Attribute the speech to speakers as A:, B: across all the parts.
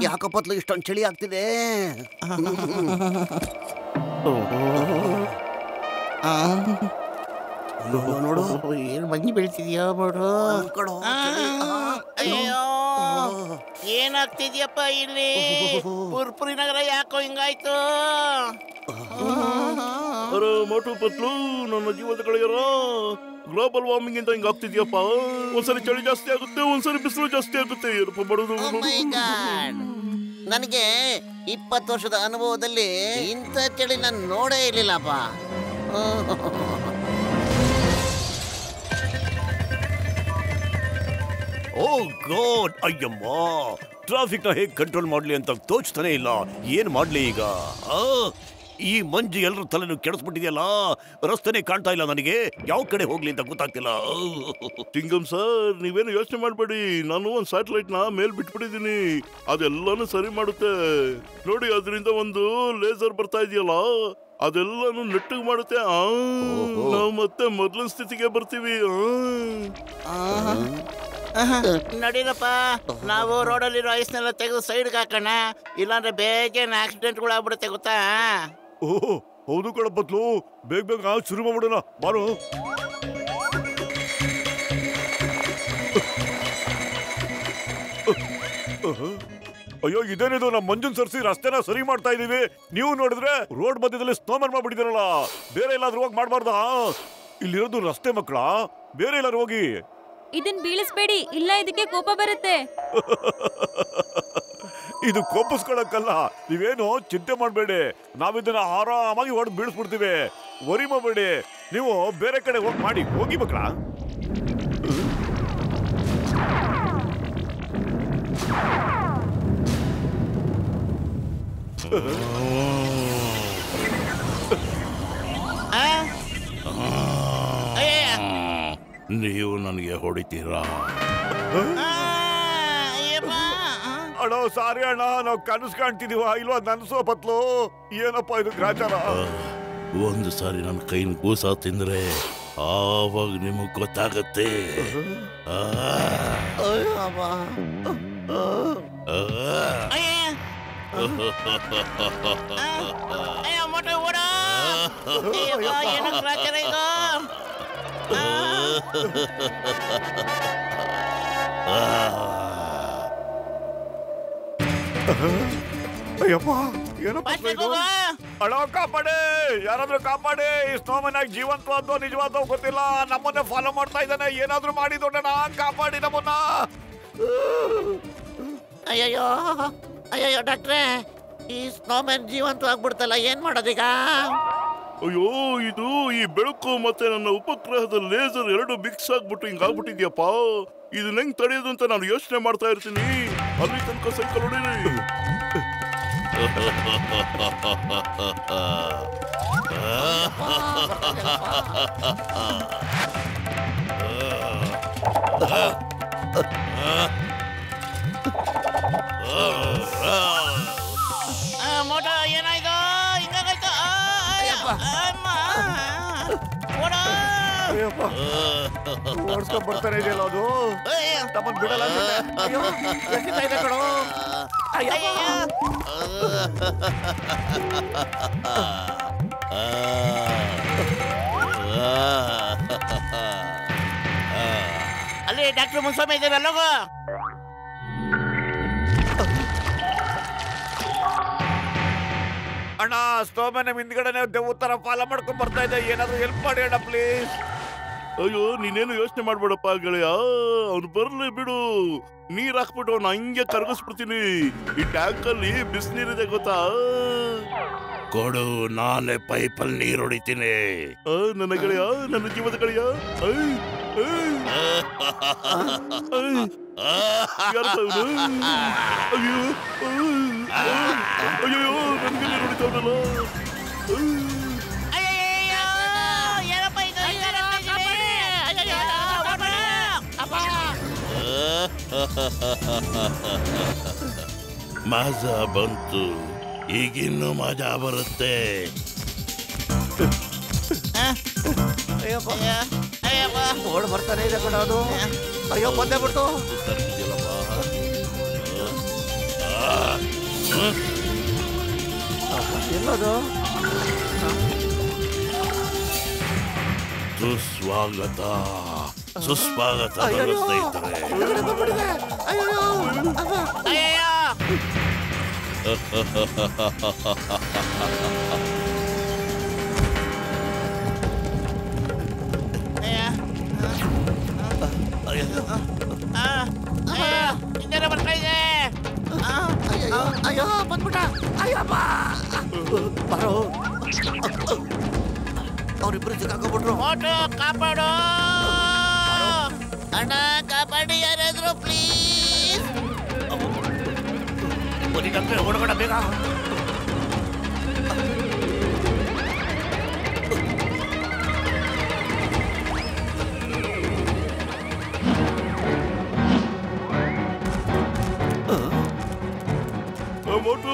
A: ಯಾಕಪ್ಪತ್ಲು ಇಷ್ಟೊಂದು ಚಳಿ ಆಗ್ತಿದೆ. ನೋಡು
B: ಏನು ಮಂಜು ಬೀಳ್ತಿದ್ಯಾ ನೋಡು. ಅಯ್ಯೋ ಏನಾಗ್ತಿದ್ಯಪ್ಪ ಇಲ್ಲಿ? ಪುರ್ಪುರಿ ನಗರ ಯಾಕೋ ಹಿಂಗಾಯ್ತು?
C: ಅರೆ ಮೋಟು ಪತ್ಲು, ನನ್ನ ಜೀವದ ಕಳೆಯರ ಗ್ಲೋಬಲ್ ವಾರ್ಮಿಂಗ್ ಇಂದ ಹಿಂಗಾಗ್ತಿದ್ಯಪ್ಪ. ಒಂದ್ಸರಿ ಚಳಿ ಜಾಸ್ತಿ ಆಗುತ್ತೆ, ಒಂದ್ಸರಿ ಬಿಸಿಲು ಜಾಸ್ತಿ ಆಗುತ್ತೆ. ಏನಪ್ಪ ಮಾಡೋದು?
B: ನನಗೆ 20 ವರ್ಷದ ಅನುಭವದಲ್ಲಿ ಇಂಥ ಚಳಿ ನಾನು ನೋಡೇ ಇರ್ಲಿಲ್ಲಪ್ಪ.
D: ಓ ಗಾಡ್, ಅಯ್ಯಮ್ಮ, ಟ್ರಾಫಿಕ್ ನ ಹೇಗೆ ಕಂಟ್ರೋಲ್ ಮಾಡ್ಲಿ ಅಂತ ತೋಚ್ತಾನೆ ಇಲ್ಲ. ಏನ್ ಮಾಡ್ಲಿ ಈಗ? ಈ ಮಂಜು ಎಲ್ಲರ ತಲೆನೂ ಕೆಡಿಸ್ಬಿಟ್ಟಿದೆಯಲ್ಲ. ರಸ್ತೆನೇ ಕಾಣ್ತಾ ಇಲ್ಲ ನನಗೆ. ಯಾವ ಕಡೆ ಹೋಗ್ಲಿ ಅಂತ ಗೊತ್ತಾಗ್ತಿಲ್ಲ.
C: ಟಿಂಗಮ್ ಸರ್, ನೀವೇನು ಯೋಚನೆ ಮಾಡಬೇಡಿ. ನಾನು ಒಂದು ಸ್ಯಾಟಲೈಟ್ ನ ಮೇಲ್ ಬಿಟ್ಬಿಟ್ಟಿದ್ದೀನಿ. ಅದೆಲ್ಲಾನು ಸರಿ ಮಾಡುತ್ತೆ ನೋಡಿ. ಅದರಿಂದ ಒಂದು ಲೇಸರ್ ಬರ್ತಾ ಇದೆಯಲ್ಲ, ಅದೆಲ್ಲಾನು ನೆಟ್ಟಿಗೆ ಮಾಡುತ್ತೆ. ನಾವು ಮತ್ತೆ ಮೊದಲಿನ ಸ್ಥಿತಿಗೆ ಬರ್ತೀವಿ.
B: ನಡೀರಪ್ಪ, ನಾವು ರೋಡಲ್ಲಿರೋ ಐಸ್ನೆಲ್ಲ ತೆಗೆದು ಸೈಡ್ಗೆ ಹಾಕೋಣ. ಇಲ್ಲಾಂದ್ರೆ ಬೇಗನೆ ಆಕ್ಸಿಡೆಂಟ್ಗಳಾಗ್ಬಿಡುತ್ತೆ, ಗೊತ್ತಾ?
D: ಓಹ್ ಹೌದು ಕಣಪ್ಪತ್ಲು, ಬೇಗ ಬೇಗ ಶುರು ಮಾಡ್ಬಿಡೋಣ ಬಾರು. ಅಯ್ಯೋ, ಇದೇನಿದು? ನಮ್ಮ ಮಂಜುನ್ ಸರ್ಸಿ ರಸ್ತೆನ ಸರಿ ಮಾಡ್ತಾ ಇದೀವಿ. ನೀವು ನೋಡಿದ್ರೆ ರೋಡ್ ಮಧ್ಯದಲ್ಲಿ ಸ್ನೋಮನ್ ಮಾಡ್ಬಿಟ್ಟಿದಾರಲ್ಲ. ಬೇರೆ ಎಲ್ಲಾದ್ರೂ ಹೋಗಿ ಮಾಡ್ಬಾರ್ದಾ? ಇಲ್ಲಿರೋದು ರಸ್ತೆ ಮಕ್ಕಳ, ಬೇರೆ ಎಲ್ಲಾದ್ರೂ ಹೋಗಿ.
E: ಇದನ್ ಬೀಳಿಸ್ಬೇಡಿ, ಇಲ್ಲ ಇದಕ್ಕೆ ಕೋಪ ಬರುತ್ತೆ.
D: ಇದು ಕೋಪಿಸ್ಕೊಳಕ್ಕಲ್ಲ, ನೀವೇನು ಚಿಂತೆ ಮಾಡಬೇಡಿ. ನಾವಿದನ್ನ ಆರಾಮಾಗಿ ಹೊಡೆದು ಬೀಳಿಸ್ಬಿಡ್ತೀವಿ. ವರಿ ಮಾಡಬೇಡಿ. ನೀವು ಬೇರೆ ಕಡೆ ಹೋಗಿ ಮಾಡಿ. ಹೋಗಿ ಮಕ್ಕಳ.
C: ನೀವು ನನಗೆ ಹೊಡಿತೀರಾ?
D: ಅಣ್ಣ ಸಾರಿ ಅಣ್ಣ, ನಾವು ಕನಸು ಕಾಣ್ತಿದೀವ ಇಲ್ವಾ? ನನ್ಸೋ ಪತ್ಲು, ಏನಪ್ಪ ಇದು ಗ್ರಾಚಾರ?
C: ಒಂದು ಸಾರಿ ನನ್ನ ಕೈನ ಕೂಸ ತಿಂದ್ರೆ ಆವಾಗ ನಿಮಗ್ ಗೊತ್ತಾಗತ್ತೆ.
D: ಅಯ್ಯಪ್ಪ, ಏನಪ್ಪ ಇದು? ಅಣ್ಣ ಕಾಪಾಡಿ, ಯಾರಾದ್ರೂ ಕಾಪಾಡಿ. ಈ ಸ್ನೋಮನ್ ಆಗಿ ಜೀವಂತವಾದೋ ನಿಜವಾದೋ ಗೊತ್ತಿಲ್ಲ. ನಮ್ಮನ್ನೇ ಫಾಲೋ ಮಾಡ್ತಾ ಇದ್ದಾನೆ. ಏನಾದ್ರೂ ಮಾಡಿ ದೊಡ್ಡಣ್ಣ, ಕಾಪಾಡಿ ನಮ್ಮನ್ನ.
B: ಅಯ್ಯಯ್ಯೋ ಅಯ್ಯಯ್ಯೋ ಡಾಕ್ಟ್ರೇ, ಈ ಸ್ನೋಮ್ಯಾನ್ ಜೀವಂತವಾಗ್ಬಿಡ್ತಲ್ಲ, ಏನ್ ಮಾಡೋದೀಗ?
C: ಅಯ್ಯೋ, ಇದು ಈ ಬೆಳಕು ಮತ್ತೆ ನನ್ನ ಉಪಗ್ರಹದ ಲೇಸರ್ ಎರಡು ಮಿಕ್ಸ್ ಆಗ್ಬಿಟ್ಟು ಹಿಂಗಾಗ್ಬಿಟ್ಟಿದ್ಯಪ್ಪ. ಇದನ್ನ ಹೆಂಗ್ ತಡೆಯೋದು ಅಂತ ನಾನು ಯೋಚನೆ ಮಾಡ್ತಾ ಇರ್ತೀನಿ. ಅಲ್ಲಿ ತನಕ ಸೈಕಲ್ ಹೊಡೀರಿ.
B: ಮೋಟ ಏನಾಯ್ತು? ಹಿಂಗಾಗಾಯ್ತು?
D: ಓಡಿಸ್ಕೊಂಡ್ ಬರ್ತಾನೆ ಇದೆಯಲ್ಲ ಅದು. ತಮ್ಮನ್ ಬಿಡಲ್ಲ ಇದೆ ಕಣೋ.
B: ಅಲ್ಲಿ ಡಾಕ್ಟರ್ ಮುನ್ಸ್ವಾಮಿ ಇದ್ದೀರಲ್ಲ.
D: ಅಣ್ಣ, ಸ್ಟೋಮನ್ ಹಿಂದ್ಗಡೆನೆ ದೆವ್ವ ತರ ಫಾಲೋ ಮಾಡ್ಕೊಂಡ್ ಬರ್ತಾ ಇದೆ. ಏನಾದ್ರು ಹೆಲ್ಪ್ ಮಾಡಿ ಅಣ್ಣ ಪ್ಲೀಸ್.
C: ಅಯ್ಯೋ, ನೀನೇನು ಯೋಚನೆ ಮಾಡ್ಬೇಡಪ್ಪ ಗೆಳೆಯ. ಅವ್ನು ಬರ್ಲಿ ಬಿಡು. ನೀರ್ ಹಾಕ್ಬಿಟ್ಟು ಅವ್ನ ಹಂಗೆ ಕರಗಿಸ್ಬಿಡ್ತೀನಿ. ಈ ಟ್ಯಾಂಕ್ ಅಲ್ಲಿ ಬಿಸಿನೀರಿದೆ ಗೊತ್ತಾ? ಕೊಡು, ನಾನೇ ಪೈಪಲ್ಲಿ ನೀರು ಹೊಡಿತೀನಿ. ನನ್ನ ಗೆಳೆಯ, ನನ್ನ ಜೀವದ ಗೆಳೆಯ. ಅಯ್ಯೋ ಅಯ್ಯೋ, ನನ್ಗೆ ನೀರು ಹೊಡಿತಾವನಲ್ಲ. ಮಜಾ ಬಂತು, ಈಗಿನ್ನೂ ಮಜಾ ಬರುತ್ತೆ.
A: ಓಡ್ ಬರ್ತಾನೆ ಇದೆ ಕಣ ಅದು. ಅಯ್ಯೋ, ಬಂದೇ ಬಿಡ್ತು. ಎಲ್ಲದು
C: ಸುಸ್ವಾಗತ ಸುಸ್ವಾಗತ ಸ್ನೇಹಿತರೆ.
B: ಅಯ್ಯೋ ಹಿಂದೆ ಬರ್ತಾ ಇದೆ.
A: ಅಯ್ಯೋ ಬಂದ್ಬಿಟ್ಟ. ಅಯ್ಯಪ್ಪ ಬರೋ ಅವ್ರಿಬ್ರು ಸಿಕ್ಕಾಕೊಂಡ್ಬಿಟ್ರು.
B: ಮೋಟು ಕಾಪಾಡು ಅಣ್ಣ, ಕಾಪಾಡಿ ಯಾರಾದ್ರೂ ಪ್ಲೀಸ್.
D: ಹೊರಗಡೆ ಬೇಗ.
C: ಮೋಟು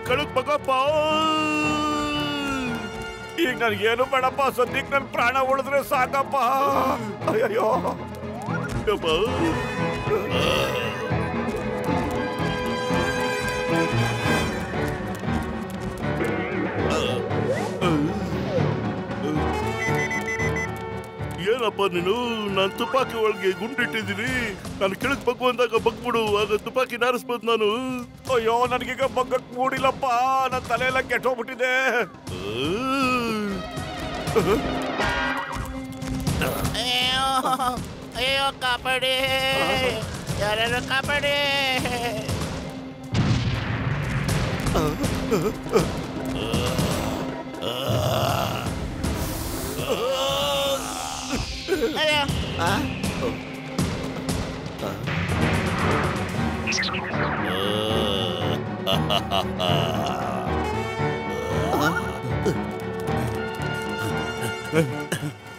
C: ಕಳಕ್ ಬಗಪ್ಪ.
D: ಈಗ ನನ್ಗೇನು ಬೇಡಪ್ಪ, ಸದ್ಯಕ್ಕೆ ನನ್ ಪ್ರಾಣ ಉಳಿದ್ರೆ ಸಾಕಪ್ಪ. ಅಯ್ಯಯ್ಯೋ
C: ಏನಪ್ಪ ನೀನು? ನಾನು ತುಪಾಕಿ ಒಳಗೆ ಗುಂಡಿಟ್ಟಿದ್ದೀನಿ. ನಾನು ಕೆಳಕ್ ಬಗ್ಗು ಅಂದಾಗ ಬಗ್ಬಿಡು, ಆಗ ತುಪಾಕಿ ನಾರಿಸ್ಬೋದು ನಾನು.
D: ಅಯ್ಯೋ ನನಗೀಗ ಬಗ್ಗಕ್ ಮೂಡಿಲ್ಲಪ್ಪ, ನನ್ನ ತಲೆ ಎಲ್ಲ ಕೆಟ್ಟೋಗ್ಬಿಟ್ಟಿದೆ.
B: ಅಯ್ಯೋ ಕಾಪಾಡಿ, ಯಾರು ಕಾಪಾಡಿ. ಅಯ್ಯೋ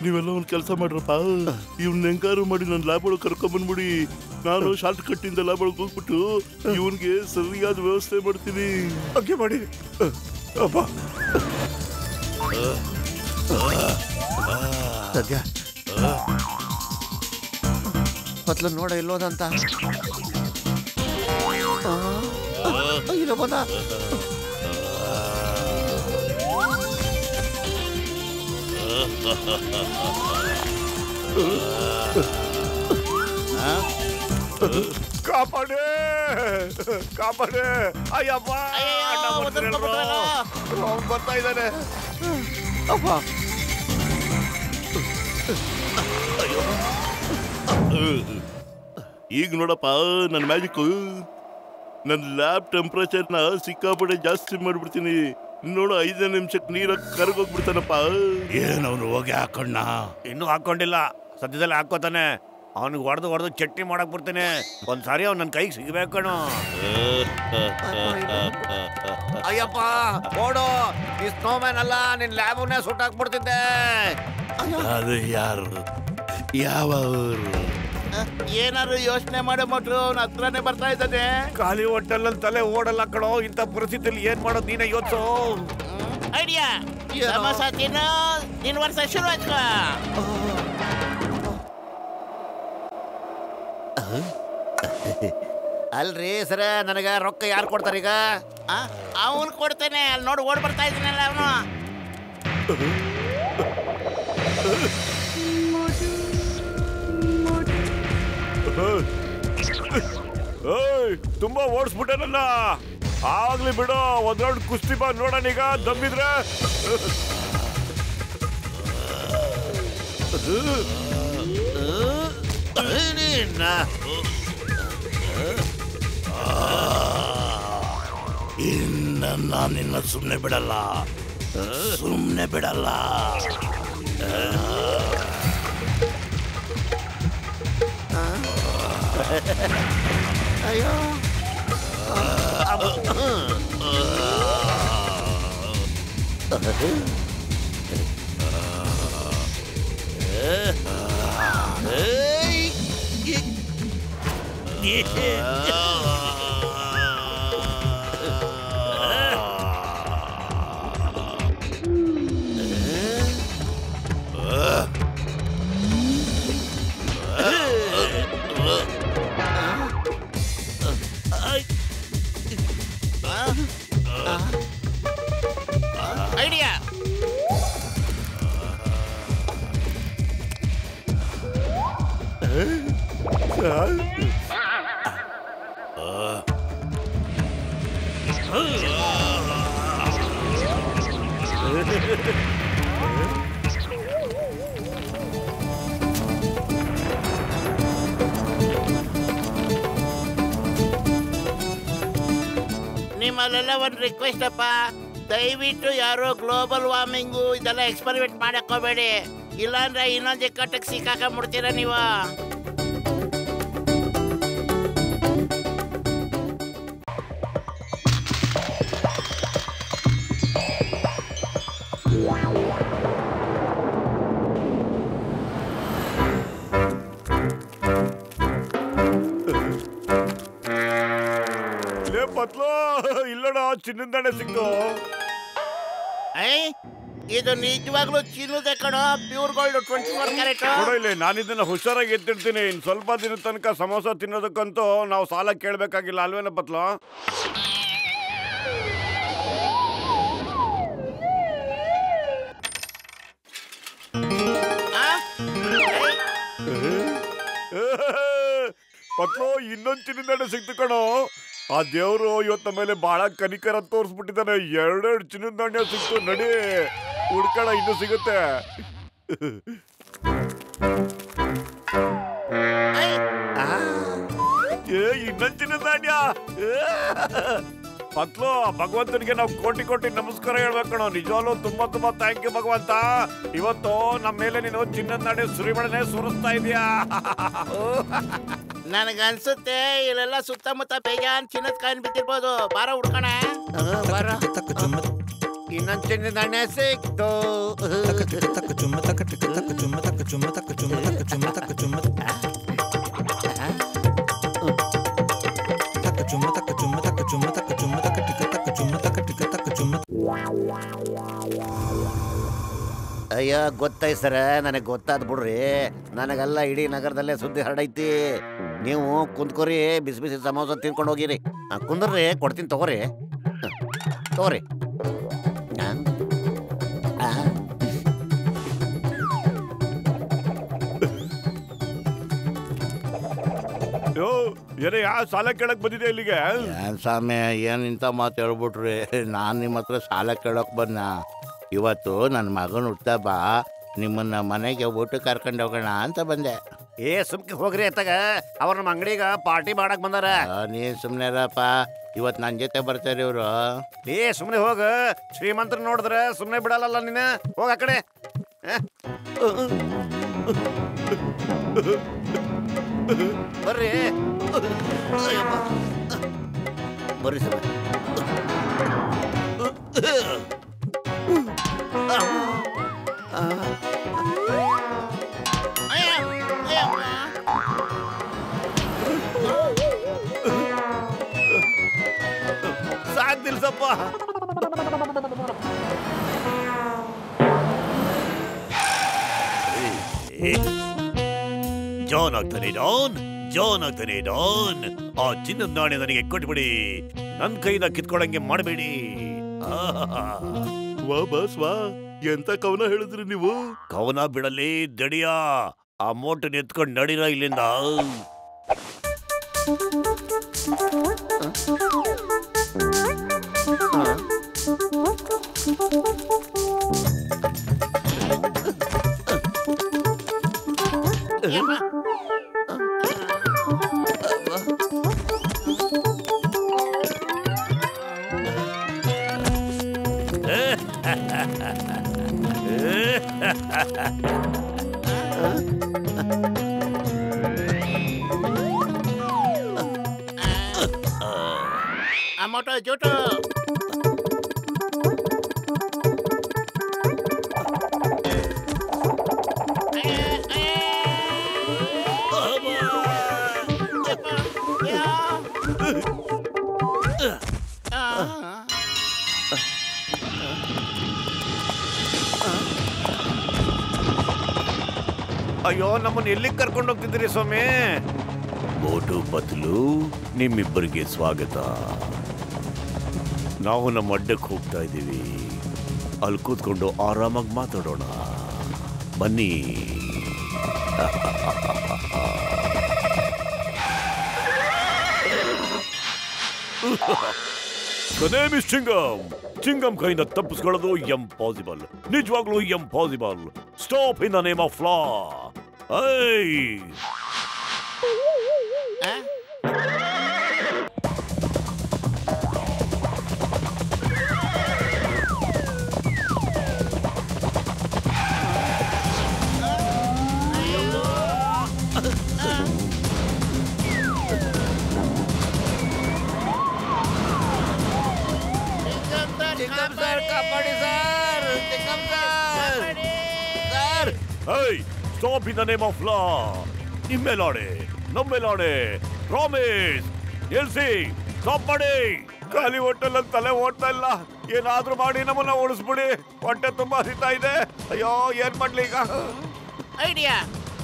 C: ನೀವೆಲ್ಲ ಒಂದ್ ಕೆಲಸ ಮಾಡ್ರಪ್ಪ, ಇವ್ನ ಹೆಂಗಾರು ಮಾಡಿ ನನ್ನ ಲ್ಯಾಬ್ ಒಳಗೆ ಕರ್ಕೊಂಡ್ಬಂದ್ಬಿಡಿ. ನಾನು ಶಾರ್ಟ್ ಕಟ್ ಇಂದ ಲ್ಯಾಬ್ ಒಳಗೆ ಹೋಗ್ಬಿಟ್ಟು ಇವನ್ಗೆ ಸರಿಯಾದ ವ್ಯವಸ್ಥೆ ಮಾಡ್ತೀನಿ.
D: ಹಂಗೆ ಮಾಡಿ ಅಪ್ಪ.
A: ಸದ್ಯ ಮೊದ್ಲು ನೋಡ ಎಲ್ಲೋದಂತ. ಇಲ್ಲ ಬಂದ.
D: ಕಾಪಾಡೆ ಕಾಪಾಡೆ. ಅಯ್ಯಪ್ಪ ಬರ್ತಾ ಇದ್ದಾನೆ.
A: ಅಪ್ಪ
C: ಈಗ ನೋಡಪ್ಪ ನನ್ನ ಮ್ಯಾಜಿಕ್. ನನ್ನ ಲ್ಯಾಬ್ ಟೆಂಪ್ರೇಚರ್ನ ಸಿಕ್ಕಾಪಟ್ಟೆ ಜಾಸ್ತಿ ಮಾಡ್ಬಿಡ್ತೀನಿ. ನೋಡು 5 ನಿಮಿಷಕ್ಕೆ ನೀರಾಗ ಕರ್ಗೋಗ್ಬಿಡ್ತಾನಪ್ಪ.
D: ಏನವನು ಹೋಗಿ ಹಾಕೊಂಡ? ಇನ್ನೂ ಹಾಕೊಂಡಿಲ್ಲ, ಸದ್ಯದಲ್ಲಿ ಹಾಕೋತಾನೆ. ಅವನಿಗೆ ಹೊಡೆದು ಚಟ್ನಿ ಮಾಡಕ್ ಬಿಡ್ತೇನೆ. ಒಂದ್ಸಾರಿ ಅವ್ನು ನನ್ನ ಕೈಗೆ ಸಿಗ್ಬೇಕಣು.
A: ಅಯ್ಯಪ್ಪ ಓಡು, ಈ ಸ್ನೋಮ್ಯಾನ್ ಅಲ್ಲ, ನಿನ್ ಲ್ಯಾಬ್ನೇ ಸುಟ್ಟಾಕ್ಬಿಡ್ತಿದ್ದೆ.
C: ಅದು ಯಾರು? ಯಾವ ಊರು?
B: ಏನಾದ್ರು ಯೋಚನೆ ಮಾಡೋ ಮಟ್ರು ಅವ್ನ ಹತ್ರನೇ ಬರ್ತಾ ಇದ್ದಾನೆ.
D: ಖಾಲಿ ಹೊಟ್ಟೆಲ್ಲ ತಲೆ ಓಡಲ್ಲ ಕಣೋ. ಇಂಥ ಪರಿಸ್ಥಿತಿಯಲ್ಲಿ ಏನ್ ಮಾಡೋದು ನೀನೇ ಯೋಚಿಸು.
B: ಐಡಿಯಾ, ಸಮೋಸ ತಿನ್ನು, ನಿನ್ ವರ್ಷ ಶುರು ಆಯ್ತು.
A: ಅಲ್ರಿ ಸರ, ನನಗ ರೊಕ್ಕ ಯಾರು ಕೊಡ್ತಾರೀಗ?
B: ಅವನು ಕೊಡ್ತೇನೆ. ಅಲ್ಲಿ ನೋಡಿ ಓಡ್ ಬರ್ತಾ ಇದ್ದೀನಲ್ಲ ಅವನು.
D: ತುಂಬಾ ಓಡಿಸ್ಬಿಟ್ಟನಲ್ಲ. ಆಗ್ಲಿ ಬಿಡು, ಒಂದ್ ರೌಂಡ್ ಕುಸ್ತಿ ಬಾ ನೋಡೋಣ ಈಗ ದಮ್ಮಿದ್ರೆ.
C: ಇನ್ನ ನಾನು ನಿನ್ನ ಸುಮ್ಮನೆ ಬಿಡಲ್ಲ, ಸುಮ್ಮನೆ ಬಿಡಲ್ಲ.
A: ಅಯ್ಯೋ
B: ನಿಮ್ಮಲ್ಲೆಲ್ಲ ಒಂದು ರಿಕ್ವೆಸ್ಟ್ ಅಪ್ಪ, ದಯವಿಟ್ಟು ಯಾರು ಗ್ಲೋಬಲ್ ವಾರ್ಮಿಂಗು ಇದೆಲ್ಲ ಎಕ್ಸ್ಪೆರಿಮೆಂಟ್ ಮಾಡಕ್ ಹೋಗ್ಬೇಡಿ, ಇಲ್ಲಾಂದ್ರೆ ಇನ್ನೊಂದು ಕಟ್ಟಕ್ಕೆ ಸಿಕ್ಕಾಕೊಂಡ್ಬಿಡ್ತೀರ ನೀವು.
D: ಪತ್ಲು ಇಲ್ಲಡ ಚಿನ್ನದಾಣೆ ಸಿಕ್ತು.
B: ಇದು ನಿಜವಾಗ್ಲೂ ಚಿನ್ನದೆ ಕಣ, ಪ್ಯೂರ್ ಗೋಲ್ಡ್ 24 ಕ್ಯಾರೆಟ್.
D: ಇಲ್ಲಿ ನಾನು ಇದನ್ನ ಹುಷಾರಾಗಿ ಎತ್ತಿಡ್ತೀನಿ. ಇನ್ ಸ್ವಲ್ಪ ದಿನ ತನಕ ಸಮೋಸ ತಿನ್ನೋದಕ್ಕಂತೂ ನಾವು ಸಾಲ ಕೇಳಬೇಕಾಗಿಲ್ಲ ಅಲ್ವೇನ ಪತ್ಲು? ಪತ್ಲು ಇನ್ನೊಂದು ಚಿನ್ನದಾಣೆ ಸಿಕ್ತು ಕಣೋ. ಆ ದೇವ್ರು ಇವತ್ತ ಮೇಲೆ ಬಹಳ ಕನಿಕರ ತೋರಿಸ್ಬಿಟ್ಟಿದ್ದಾನೆ. 2 ಚಿನ್ನದ ನಾಣ್ಯ ಸಿಕ್ತು. ನಡಿ ಹುಡ್ಕಣ, ಇನ್ನೂ ಸಿಗುತ್ತೆ. ಇನ್ನೊಂದು ಚಿನ್ನದ ನಾಣ್ಯ. ಪತ್ಲು, ಭಗವಂತನಿಗೆ ನಾವು ಕೋಟಿ ಕೋಟಿ ನಮಸ್ಕಾರ ಹೇಳ್ಬೇಕು ಕಣೋ. ನಿಜವಾಗ್ಲೂ ತುಂಬಾ ತುಂಬಾ ಥ್ಯಾಂಕ್ ಯು ಭಗವಂತ. ಇವತ್ತು ನಮ್ಮ ಮೇಲೆ ನೀನು ಚಿನ್ನದ ನಾಣ್ಯ ಸುರಿಮಳೆನೆ ಸುರಿಸ್ತಾ ಇದೀಯಾ.
B: ನನಗನ್ಸುತ್ತೆ ಇಲ್ಲೆಲ್ಲ ಸುತ್ತಮುತ್ತ ಬೇಜಾನ್ ಚಿನ್ನದ ಕಾಯಿನ್ ಬಿದ್ದಿರ್ಬೋದು. ಬಾರ ಹುಡ್ಕಣ.
A: ಇನ್ನೊಂದು ಚಿನ್ನದ ನಾಣ್ಯ ಸಿಕ್ತು. ಅಯ್ಯ ಗೊತ್ತಾಯ್ತು ಸರ, ನನಗೆ ಗೊತ್ತಾದ್ ಬಿಡ್ರಿ. ನನಗೆಲ್ಲ ಇಡೀ ನಗರದಲ್ಲೇ ಸುದ್ದಿ ಹರಡೈತಿ. ನೀವು ಕುಂತ್ಕೋರಿ, ಬಿಸಿ ಬಿಸಿ ಸಮೋಸ ತಿನ್ಕೊಂಡು ಹೋಗಿರಿ. ಕುಂದ್ರಿ, ಕೊಡ್ತೀನಿ ತಗೋರಿ. ತಗೋರಿ.
D: ಏನೇ ಸಾಲ ಕೇಳಕ್ ಬಂದಿದೆ ಇಲ್ಲಿಗೆ?
F: ಏನ್ ಸ್ವಾಮಿ, ಏನ್ ಇಂಥ ಮಾತು ಹೇಳ್ಬಿಟ್ರಿ? ನಾನು ನಿಮ್ಮ ಹತ್ರ ಸಾಲ ಕೇಳಕ್ ಬಂದ. ಇವತ್ತು ನನ್ನ ಮಗನ ಹುಟ್ಟಬ್ಬ, ನಿಮ್ಮನ್ನ ಮನೆಗೆ ಊಟ ಕರ್ಕೊಂಡು ಹೋಗೋಣ ಅಂತ ಬಂದೆ.
A: ಸುಮ್ಕೆ ಹೋಗ್ರಿ ಅತ್ತಾಗ, ಅವ್ರ ನಮ್ಮ ಅಂಗಡಿಗ ಪಾರ್ಟಿ ಮಾಡಕ್ ಬಂದಾರ.
F: ನೀನ್ ಸುಮ್ನೆ ಇರಪ್ಪ, ಇವತ್ತು ನನ್ನ ಜೊತೆ ಬರ್ತಾರೆ ಇವ್ರು.
A: ಸುಮ್ನೆ ಹೋಗ, ಶ್ರೀಮಂತರ ನೋಡಿದ್ರ ಸುಮ್ನೆ ಬಿಡಲ್ಲ ನೀನ. ಹೋಗ ಆ ಕಡೆ. ಬರ್ರಿ ಬರ್ರಿ ಸರ್.
D: ಸಾಕ್ ನಿಲ್ಸಪ್ಪ.
C: ಜಾನ್ ಆಗ್ತಾನೆ ಡಾನ್, ಜಾನ್ ಆಗ್ತಾನೆ ಡಾನ್. ಆ ಚಿನ್ನದ ನಾಣ್ಯ ನನಗೆ ಕೊಟ್ಬಿಡಿ, ನನ್ ಕೈನ ಕಿತ್ಕೊಳಂಗೆ ಮಾಡಬೇಡಿ. ವಾ ಬಾಸ್ ವಾ, ಎಂತ ಕವನ ಹೇಳಿದ್ರಿ ನೀವು? ಕವನ ಬಿಡಲಿ ದಡಿಯಾ, ಆ ಮೋಟನ್ ಎತ್ಕೊಂಡು ನಡೀರ ಇಲ್ಲಿಂದ.
B: ಅಮೋಟೋ ಜೋಟೋ
D: ಅಯ್ಯೋ, ನಮ್ಮನ್ನ ಎಲ್ಲಿಗೆ ಕರ್ಕೊಂಡು ಹೋಗ್ತಿದ್ದೀರಿ ಸ್ವಾಮಿ?
C: ಮೋಟು ಬದಲು ನಿಮ್ಮಿಬ್ಬರಿಗೆ ಸ್ವಾಗತ. ನಾವು ನಮ್ಮ ಅಡ್ಡಕ್ಕೆ ಹೋಗ್ತಾ ಇದ್ದೀವಿ, ಅಲ್ಲಿ ಕೂತ್ಕೊಂಡು ಆರಾಮಾಗಿ ಮಾತಾಡೋಣ ಬನ್ನಿ.
D: The name is Chingam. Chingam ಕೈಯಿಂದ ತಪ್ಪಿಸ್ಕೊಳ್ಳೋದು ಇಂಪಾಸಿಬಲ್. ನಿಜವಾಗ್ಲೂ impossible. Stop in the name of law. Stop in the name of law. ನಿಮ್ಮೇಲಾಡೆ ನಮ್ಮೇಲಾಡೆ ಪ್ರಾಮಿಸ್. ಎಲ್ಸಿ ಸ್ಟಾಪ್ ಮಾಡಿ. ಖಾಲಿ ಹೋಟೆಲ್ ಅಂತ ತಲೆ ಓಡ್ತಾ ಇಲ್ಲ. ಏನಾದ್ರೂ ಮಾಡಿ ನಮ್ಮನ್ನ ಓಡಿಸ್ಬಿಡಿ. ಹೊಟ್ಟೆ ತುಂಬಾ ಹರಿತಾ ಇದೆ. ಅಯ್ಯೋ ಏನ್ ಮಾಡ್ಲಿ ಈಗ?
B: ಐಡಿಯಾ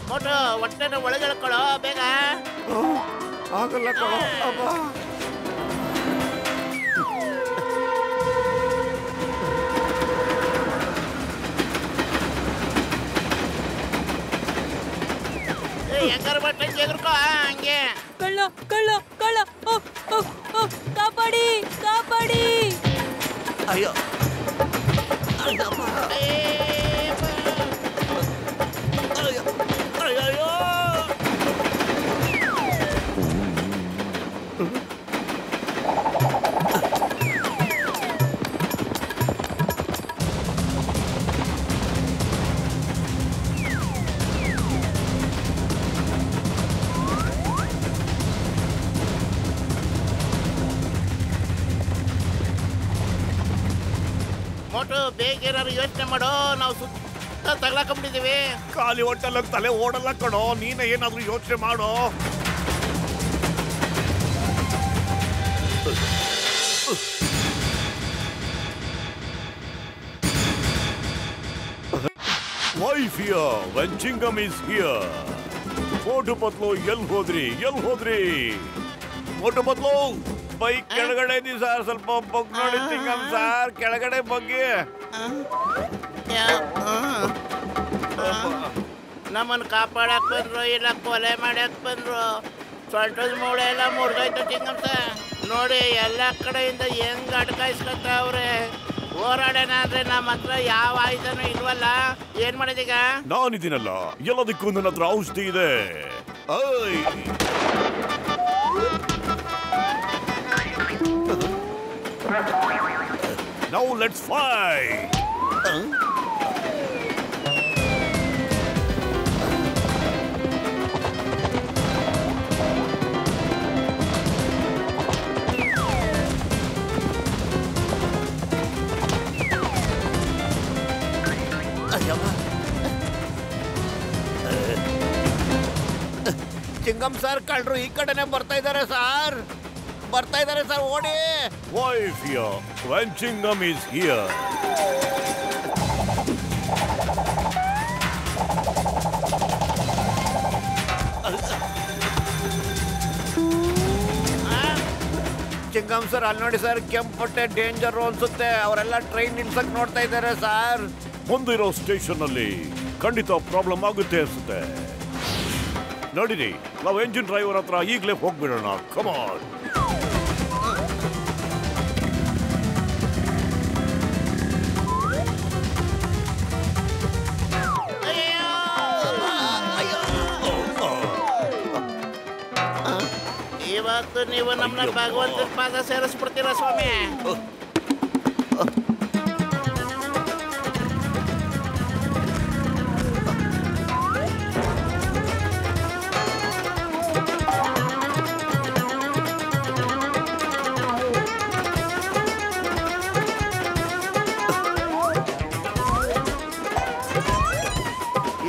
B: ಮೋಟು, ಹೊಟ್ಟೆನ ಒಳಗೆಳ್ಕೊಳ್ಳೋ ಬೇಗ.
D: ಆಗಲ್ಲ ಕಣೋ. ಅಬ್ಬಾ
B: ಹೆಂಗಾರು ಬಟ್ಟೆ ಎಗರ್ಕೋ ಹಂಗೆ.
E: ಕಳ್ಳ ಕಳ್ಳ ಕಳ್ಳ, ಕಾಪಾಡಿ ಕಾಪಾಡಿ.
A: ಅಯ್ಯೋ
B: ಮೋಟು, ಬೇಗ ಏನಾರು ಯೋಚನೆ ಮಾಡೋ. ನಾವು ಸುತ್ತ ತಗ್ಲಾಕೊಂಡ್ಬಿಟ್ಟಿದೀವಿ.
D: ಖಾಲಿ ಹೊಟ್ಟೆಲ್ಲ ತಲೆ ಓಡಲ್ಲ ಕಣೋ. ನೀನೇ ಏನಾದ್ರೂ ಯೋಚನೆ ಮಾಡೋ. Why fear when Chingam is here? Motu Patlu ಎಲ್ ಹೋದ್ರಿ? ಮೋಟು ಪತ್ಲು ಬೈಕ್ ಕೆಳಗಡೆ ಇದ್ದೀವಿ ಸರ್. ಸ್ವಲ್ಪ ಬಗ್ ನೋಡಿ ಚಿಂಗಂ ಸರ್. ಕೆಳಗಡೆ ಬಗ್ಗೆ
B: ನಮ್ಮನ್ನು ಕಾಪಾಡಕ್ ಬಂದ್ರು ಇಲ್ಲ ಕೊಲೆ ಮಾಡಕ್ ಬಂದ್ರು? ಸೊಂಟದ ಮೂಳೆ ಎಲ್ಲ ಮುರಿದೋಯ್ತು ಚಿಂಗಂಸ. ನೋಡಿ ಎಲ್ಲ ಕಡೆಯಿಂದ ಹೆಂಗ್ ಅಡ್ಕಾಯಿಸ್ಕೊತಾವ್ರೆ. ಹೋರಾಡೋಣ ಅಂದ್ರೆ ನಮ್ಮ ಹತ್ರ ಯಾವ ಆಯುಧನೂ ಇಲ್ವಲ್ಲ. ಏನ್ ಮಾಡೋದೀಗ?
D: ನಾನಿದ್ದೀನಲ್ಲ, ಎಲ್ಲದಕ್ಕೂ ನನ್ನ ಹತ್ರ ಔಷಧಿ ಇದೆ. Now let's fight.
A: Chingam sir, ಕಳ್ಳರು ಈ ಕಡೆನೆ ಬರ್ತಾ ಇದ್ದಾರೆ ಸರ್. ಓಡಿ.
D: Why fear when Chingam is here?
A: Chingam sir, ಅಲ್ಲಿ ನೋಡಿ ಸರ್, ಕೆಂಪಟ್ಟೆ ಡೇಂಜರ್ ಅನ್ಸುತ್ತೆ. ಅವರೆಲ್ಲ ಟ್ರೈನ್ ನಿಲ್ಸಕ್ ನೋಡ್ತಾ ಇದ್ದಾರೆ ಸರ್.
D: ಮುಂದಿರೋ ಸ್ಟೇಷನ್ ಅಲ್ಲಿ ಖಂಡಿತ ಪ್ರಾಬ್ಲಮ್ ಆಗುತ್ತೆ ಅನ್ಸುತ್ತೆ. ನೋಡಿರಿ, ನಾವು ಎಂಜಿನ್ ಡ್ರೈವರ್ ಹತ್ರ ಈಗಲೇ ಹೋಗ್ಬಿಡೋಣ. ಕಮಾನ್.
B: ಇವತ್ತು ನೀವು ನಮ್ಮನ್ನ ಭಗವಂತನ ಪಾದ ಸೇರಿಸ್ಬಿಡ್ತೀರಾ ಸ್ವಾಮಿ?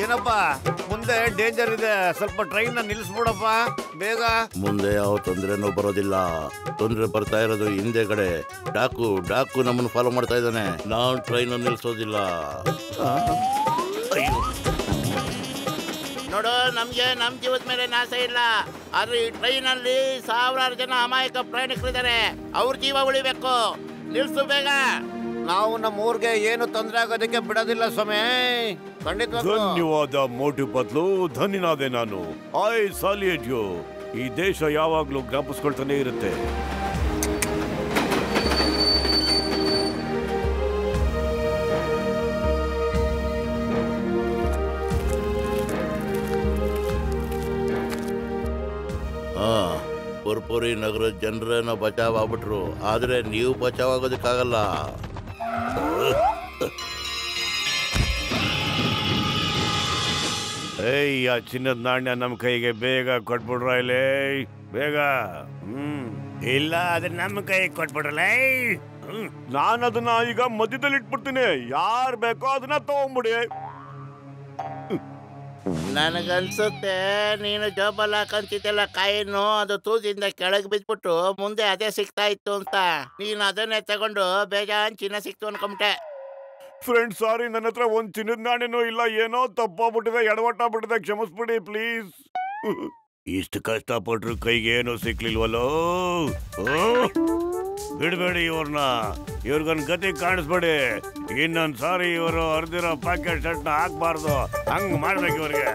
A: ಏನಪ್ಪ, ಮುಂದೆ ಡೇಂಜರ್ ಇದೆ. ಸ್ವಲ್ಪ ಟ್ರೈನ್ ನಿಲ್ಲಿಸ್ಬಿಡಪ್ಪ ಬೇಗ.
F: ಮುಂದೆ ಯಾವ ತೊಂದರೆನೂ ಬರೋದಿಲ್ಲ. ತೊಂದರೆ ಬರ್ತಾ ಇರೋದು ಹಿಂದೆ ಕಡೆ. ಡಾಕು ನಮ್ಮನ್ನು ಫಾಲೋ ಮಾಡ್ತಾ ಇದ್ದಾನೆ. ನಾವು ಟ್ರೈನ್ ನಿಲ್ಸೋದಿಲ್ಲ.
B: ನೋಡು, ನಮ್ಗೆ ನಮ್ ಜೀವದ ಮೇಲೆ ನಾಶ ಇಲ್ಲ. ಆದ್ರೆ ಈ ಟ್ರೈನ್ ಅಲ್ಲಿ ಸಾವಿರಾರು ಜನ ಅಮಾಯಕ ಪ್ರಯಾಣಿಕರಿದ್ದಾರೆ. ಅವ್ರ ಜೀವ ಉಳಿಬೇಕು. ನಿಲ್ಸು ಬೇಗ.
A: ನಾವು ನಮ್ಮ ಊರಿಗೆ ಏನು ತೊಂದರೆ ಆಗೋದಕ್ಕೆ ಬಿಡೋದಿಲ್ಲ ಸ್ವಾಮಿ. ಖಂಡಿತ.
D: ಧನ್ಯವಾದ ಮೋಟು ಪತ್ಲು, ಧನ್ಯನಾದೆ ನಾನು. I salute you. ಈ ದೇಶ ಯಾವಾಗ್ಲೂ ಜ್ಞಾಪಿಸ್ಕೊಳ್ತಾನೆ ಇರುತ್ತೆ.
F: ಪುರ್ಪುರಿ ನಗರದ ಜನರನ್ನ ಬಚಾವ್ ಆಗ್ಬಿಟ್ರು, ಆದ್ರೆ ನೀವು ಬಚಾವ್ ಆಗೋದಕ್ಕಾಗಲ್ಲ.
D: ಏಯ್, ಆ ಚಿನ್ನದ ನಾಣ್ಯ ನಮ್ಮ ಕೈಗೆ ಬೇಗ ಕೊಟ್ಬಿಡ್ರ ಇಲ್ಲಿ, ಬೇಗ.
B: ಇಲ್ಲ ಅದ್ರ ನಮ್ಮ ಕೈ ಕೊಟ್ಬಿಡ್ರಲ್ಲ.
D: ನಾನು ಅದನ್ನ ಈಗ ಮಧ್ಯದಲ್ಲಿ ಇಟ್ಬಿಡ್ತೀನಿ, ಯಾರ್ ಬೇಕೋ ಅದನ್ನ ತಗೊಂಡ್ಬಿಡಿ.
B: ನನಗನ್ಸುತ್ತೆ ನೀನು ಜೋಬಲ್ ಹಾಕಂತಿದ್ದೆಲ್ಲ ಕಾಯಿನು ಅದು ತೂದಿಂದ ಕೆಳಗೆ ಬಿದ್ಬಿಟ್ಟು ಮುಂದೆ ಅದೇ ಸಿಗ್ತಾ ಇತ್ತು ಅಂತ. ನೀನು ಅದನ್ನೇ ತಗೊಂಡು ಬೇಜಾನ್ ಚಿನ್ನ ಸಿಕ್ತು ಅನ್ಕೊಂಬಿಟ್ಟೆ.
D: ಫ್ರೆಂಡ್, ಸಾರಿ, ನನ್ನ ಹತ್ರ ಒಂದ್ ಚಿನ್ನದ ನಾಣ್ಯನೂ ಇಲ್ಲ. ಏನೋ ತಪ್ಪಾಗ್ಬಿಟ್ಟಿದೆ, ಎಡವಟ್ಟಾಗ್ಬಿಟ್ಟಿದೆ, ಕ್ಷಮಿಸ್ಬಿಡಿ ಪ್ಲೀಸ್. ಇಷ್ಟು ಕಷ್ಟಪಟ್ರು ಕೈಗೆ ಏನೂ ಸಿಕ್ಲಿಲ್ವಲ್ಲೋ. ಬಿಡ್ಬೇಡಿ ಇವ್ರನ್ನ, ಇವ್ರಿಗೊಂದು ಗತಿ ಕಾಣಿಸ್ಬೇಡಿ. ಇನ್ನೊಂದ್ ಸಾರಿ ಇವರು ಅರ್ದಿರೋ ಪ್ಯಾಕೆಟ್ ಶರ್ಟ್ನ ಹಾಕ್ಬಾರ್ದು, ಹಂಗ್ ಮಾಡ್ಬೇಕು ಇವ್ರಿಗೆ.